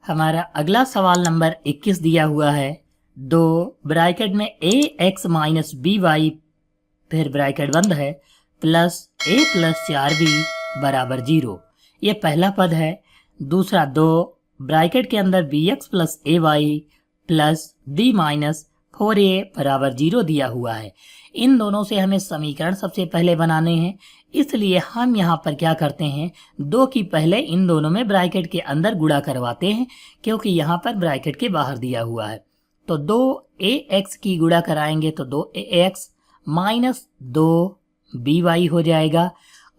हमारा अगला सवाल नंबर 21 दिया हुआ है। दो ब्रैकेट में ए एक्स माइनस बी वाई फिर ब्रैकेट बंद है प्लस ए प्लस 4b बराबर 0। ये पहला पद है। दूसरा दो ब्रैकेट के अंदर B X plus A Y plus B minus 4a बराबर 0 दिया हुआ है। इन दोनों से हमें समीकरण सबसे पहले बनाने हैं, इसलिए हम यहाँ पर क्या करते हैं, दो की पहले इन दोनों में ब्रैकेट के अंदर गुणा करवाते हैं, क्योंकि यहाँ पर ब्रैकेट के बाहर दिया हुआ है। तो दो ए एक्स की गुणा कराएंगे तो दो ए एक्स माइनस दो बी वाई हो जाएगा।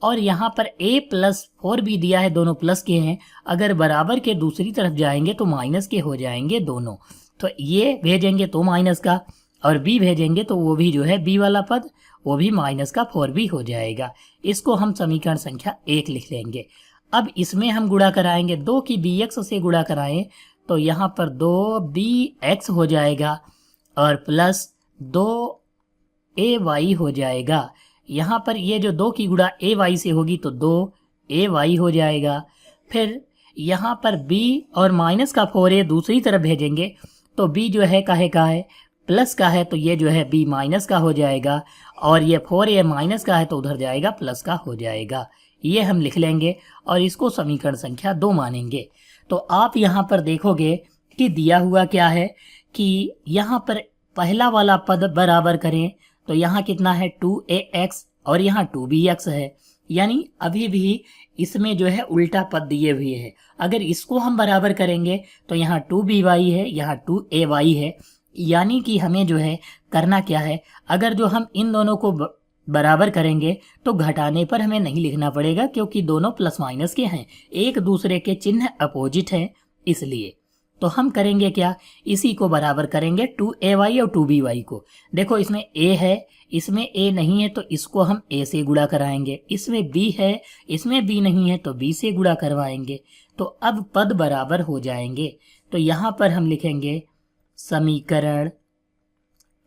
और यहाँ पर a प्लस 4b दिया है, दोनों प्लस के हैं। अगर बराबर के दूसरी तरफ जाएंगे तो माइनस के हो जाएंगे दोनों। तो ये भेजेंगे तो माइनस का, और b भेजेंगे तो वो भी जो है b वाला पद वो भी माइनस का 4b हो जाएगा। इसको हम समीकरण संख्या 1 लिख लेंगे। अब इसमें हम गुणा कराएंगे, दो की bx से गुणा कराएं तो यहाँ पर 2bx हो जाएगा और प्लस 2ay हो जाएगा। यहाँ पर ये जो दो की गुणा ay से होगी तो 2ay हो जाएगा। फिर यहाँ पर b और माइनस का 4a दूसरी तरफ भेजेंगे तो b जो है काहे का है, प्लस का है, तो ये जो है b माइनस का हो जाएगा। और ये 4a माइनस का है तो उधर जाएगा प्लस का हो जाएगा। ये हम लिख लेंगे और इसको समीकरण संख्या 2 मानेंगे। तो आप यहाँ पर देखोगे कि दिया हुआ क्या है कि यहाँ पर पहला वाला पद बराबर करें तो यहाँ कितना है 2ax और यहाँ 2bx है, यानी अभी भी इसमें जो है उल्टा पद दिए हुए है। अगर इसको हम बराबर करेंगे तो यहाँ 2by है, यहाँ 2ay है, यानी कि हमें जो है करना क्या है, अगर जो हम इन दोनों को बराबर करेंगे तो घटाने पर हमें नहीं लिखना पड़ेगा, क्योंकि दोनों प्लस माइनस के हैं, एक दूसरे के चिन्ह अपोजिट हैं, इसलिए। तो हम करेंगे क्या, इसी को बराबर करेंगे 2ay और 2by को। देखो इसमें a है, इसमें a नहीं है तो इसको हम a से गुणा कराएंगे, इसमें b है, इसमें b नहीं है तो b से गुणा करवाएंगे। तो अब पद बराबर हो जाएंगे। तो यहाँ पर हम लिखेंगे समीकरण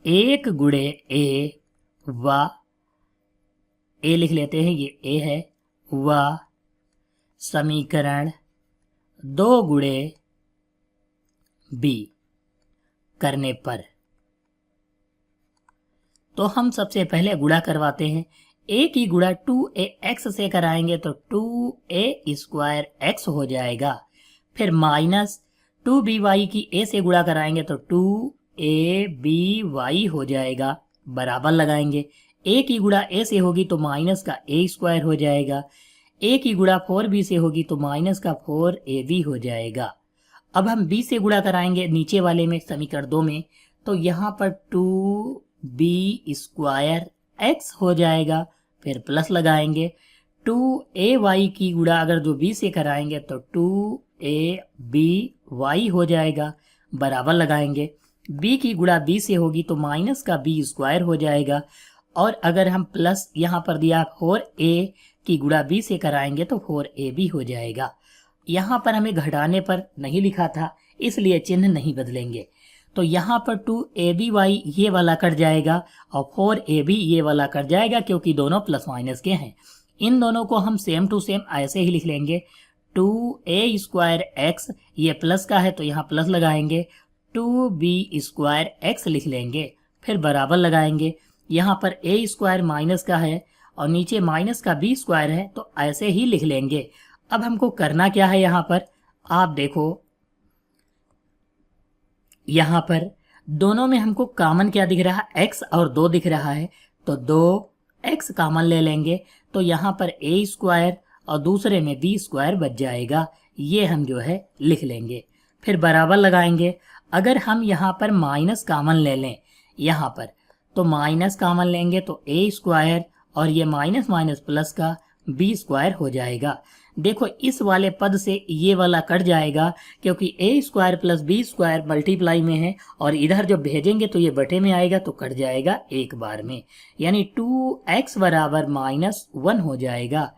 1 गुणे a व a लिख लेते हैं, ये a है, व समीकरण 2 गुणे b करने पर। तो हम सबसे पहले गुणा करवाते हैं। a की गुणा 2ax से कराएंगे तो 2a स्क्वायर x हो जाएगा। फिर माइनस 2by की a से गुणा कराएंगे तो 2aby हो जाएगा, बराबर लगाएंगे। a की गुणा a से होगी तो माइनस का a स्क्वायर हो जाएगा। a की गुणा 4b से होगी तो माइनस का 4ab हो जाएगा। अब हम b से गुणा कराएंगे नीचे वाले में, समीकरण 2 में, तो यहाँ पर 2b स्क्वायर x हो जाएगा। फिर प्लस लगाएंगे। 2ay की गुणा अगर जो b से कराएंगे तो 2aby हो जाएगा, बराबर लगाएंगे। b की गुणा b से होगी तो माइनस का b स्क्वायर हो जाएगा। और अगर हम प्लस यहाँ पर दिया 4a की गुणा b से कराएंगे तो 4ab हो जाएगा। यहाँ पर हमें घटाने पर नहीं लिखा था, इसलिए चिन्ह नहीं बदलेंगे। तो यहाँ पर 2aby ये वाला कट जाएगा और 4ab ये वाला कट जाएगा, क्योंकि दोनों प्लस माइनस के हैं। इन दोनों को हम सेम टू सेम ऐसे ही लिख लेंगे। 2a स्क्वायर x ये प्लस का है तो यहाँ प्लस लगाएंगे, 2b स्क्वायर x लिख लेंगे, फिर बराबर लगाएंगे। यहाँ पर a स्क्वायर माइनस का है और नीचे माइनस का b स्क्वायर है, तो ऐसे ही लिख लेंगे। अब हमको करना क्या है, यहाँ पर आप देखो, यहाँ पर दोनों में हमको कॉमन क्या दिख रहा है, x और 2 दिख रहा है, तो 2x कॉमन ले लेंगे तो यहाँ पर a स्क्वायर और दूसरे में b स्क्वायर बच जाएगा। ये हम जो है लिख लेंगे, फिर बराबर लगाएंगे। अगर हम यहाँ पर माइनस कॉमन ले लें यहाँ पर, तो माइनस कॉमन लेंगे तो a स्क्वायर और ये माइनस माइनस प्लस का b स्क्वायर हो जाएगा। देखो इस वाले पद से ये वाला कट जाएगा, क्योंकि a square plus b square multiply में है, और इधर जब भेजेंगे तो ये बटे में आएगा तो कट जाएगा एक बार में, यानी 2x बराबर माइनस 1 हो जाएगा।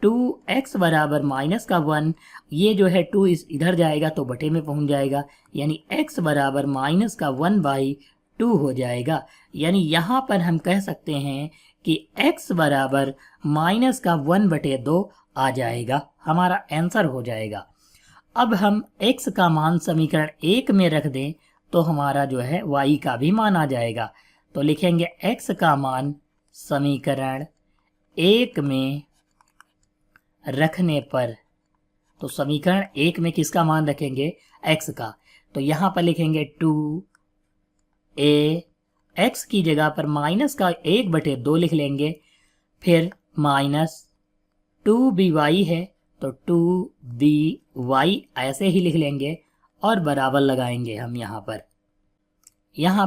2x बराबर माइनस का 1, ये जो है 2 इधर जाएगा तो बटे में पहुंच जाएगा, यानी x बराबर माइनस का 1/2 हो जाएगा। यानी यहाँ पर हम कह सकते हैं कि x बराबर माइनस का 1/2 आ जाएगा, हमारा आंसर हो जाएगा। अब हम x का मान समीकरण 1 में रख दें तो हमारा जो है y का भी मान आ जाएगा। तो लिखेंगे x का मान समीकरण 1 में रखने पर, तो समीकरण 1 में किसका मान रखेंगे? x का। तो यहाँ पर लिखेंगे 2a, x की जगह पर माइनस का 1/2 लिख लेंगे, फिर माइनस 2by है तो 2by ऐसे ही लिख लेंगे और बराबर लगाएंगे हम यहाँ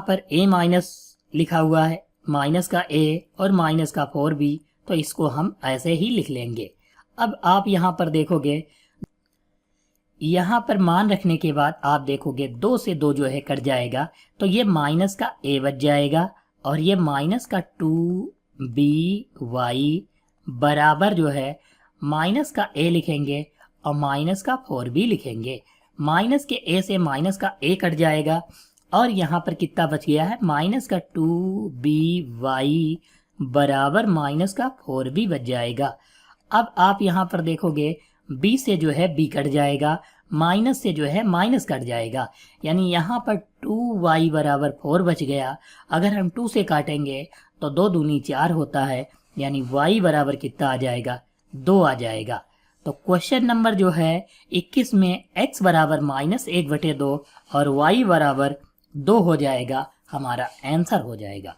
पर a माइनस लिखा हुआ है, माइनस का a और माइनस का 4b, तो इसको हम ऐसे ही लिख लेंगे। अब आप यहाँ पर देखोगे, यहाँ पर मान रखने के बाद आप देखोगे 2 से 2 जो है कट जाएगा, तो ये माइनस का a बच जाएगा और ये माइनस का 2by बराबर जो है माइनस का a लिखेंगे और माइनस का 4b लिखेंगे। माइनस के a से माइनस का a कट जाएगा और यहाँ पर कितना बच गया है? माइनस का 2by बराबर माइनस का 4b बच जाएगा। अब आप यहाँ पर देखोगे b से जो है b कट जाएगा, माइनस से जो है माइनस कट जाएगा, यानी यहाँ पर 2y बराबर 4 बच गया। अगर हम 2 से काटेंगे तो 2 दूनी 4 होता है, यानी y बराबर कितना आ जाएगा? 2 आ जाएगा। तो क्वेश्चन नंबर जो है 21 में x बराबर -1/2 और y बराबर 2 हो जाएगा, हमारा आंसर हो जाएगा।